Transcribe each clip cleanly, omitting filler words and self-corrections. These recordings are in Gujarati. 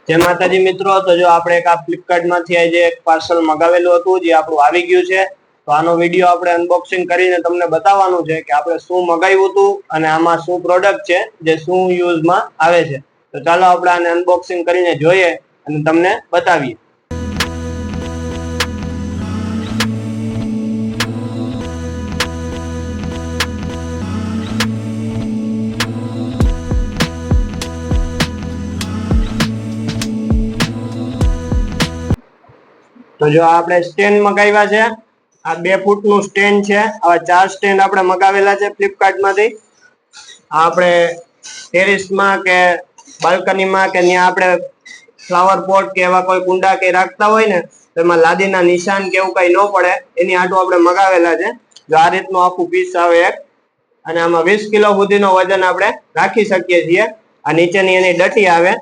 જય માતાજી મિત્રો, તો જો આપણે એક આ ફ્લિપકાર્ટ માંથી આજે એક પાર્સલ મંગાવેલું હતું જે આપણું આવી ગયું છે. તો આનો વિડીયો આપણે અનબોક્સિંગ કરીને તમને બતાવવાનું છે કે આપણે શું મંગાવ્યું હતું અને આમાં શું પ્રોડક્ટ છે જે શું યુઝમાં આવે છે. તો ચાલો આપણે આને અનબોક્સિંગ કરીને જોઈએ અને તમને બતાવીએ. તો જો આપણે સ્ટેન્ડ મગાવ્યા છે. આ 2 ફૂટનું સ્ટેન્ડ છે. આવા 4 સ્ટેન્ડ આપણે મગાવેલા છે ફ્લિપકાર્ટ માંથી. આપણે ટેરેસમાં કે બાલ્કનીમાં કે ત્યાં આપણે ફ્લાવર પોટ કે એવા કોઈ કુંડા કે રાખતા હોય ને તો એમાં લાદીના નિશાન કે એવું કઈ ન પડે એની આટું આપણે મગાવેલા છે. જો આ રીતનું આખું પીસ આવે એક, અને આમાં 20 કિલો સુધીનો વજન આપણે રાખી શકીએ છીએ. આ નીચેની એની ડટી આવે,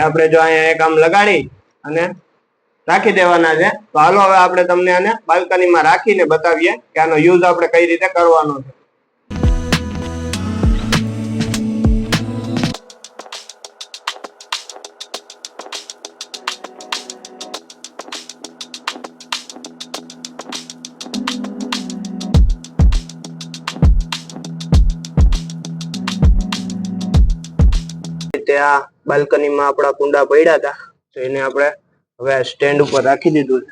આપણે જો અહીંયા એક આમ લગાડી અને રાખી દેવાના છે. તો હાલો હવે આપણે તમને આને બાલ્કનીમાં રાખીને બતાવીએ કે આનો યુઝ આપણે કઈ રીતે કરવાનો છે. ત્યાં બાલ્કનીમાં આપણા કુંડા પડ્યા હતા તો એને આપણે હવે સ્ટેન્ડ ઉપર રાખી દીધું છે.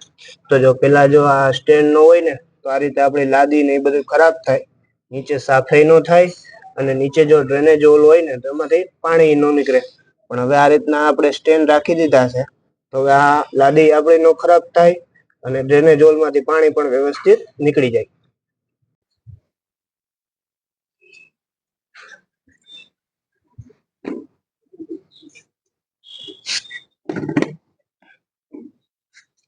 તો જો પેલા જો આ સ્ટેન્ડ નો હોય ને તો આ રીતે આપણી લાદી ને એ બધું ખરાબ થાય, નીચે સાફાઈ નો થાય, અને નીચે જો ડ્રેનેજ હોલ હોય ને તો એમાંથી પાણી ન નીકળે. પણ હવે આ રીતના આપણે સ્ટેન્ડ રાખી દીધા છે તો હવે આ લાદી આપણી નો ખરાબ થાય અને ડ્રેનેજ હોલ માંથી પાણી પણ વ્યવસ્થિત નીકળી જાય.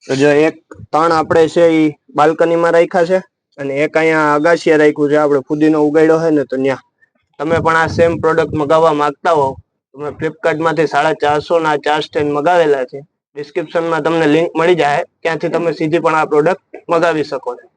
તો જો એક તણ આપણે છે એ બાલ્કનીમાં રાખ્યા છે અને એક અહીંયા અગાશિયા રાખ્યું છે. આપણે ફુદીનો ઉગાડ્યો હોય ને તો ત્યાં. તમે પણ આ સેમ પ્રોડક્ટ મગાવવા માંગતા હો તમે ફ્લિપકાર્ટ માંથી 450 ના 4 સ્ટેન્ડ મગાવેલા છે. ડિસ્ક્રિપ્શનમાં તમને લિંક મળી જાય, ત્યાંથી તમે સીધી પણ આ પ્રોડક્ટ મગાવી શકો છો.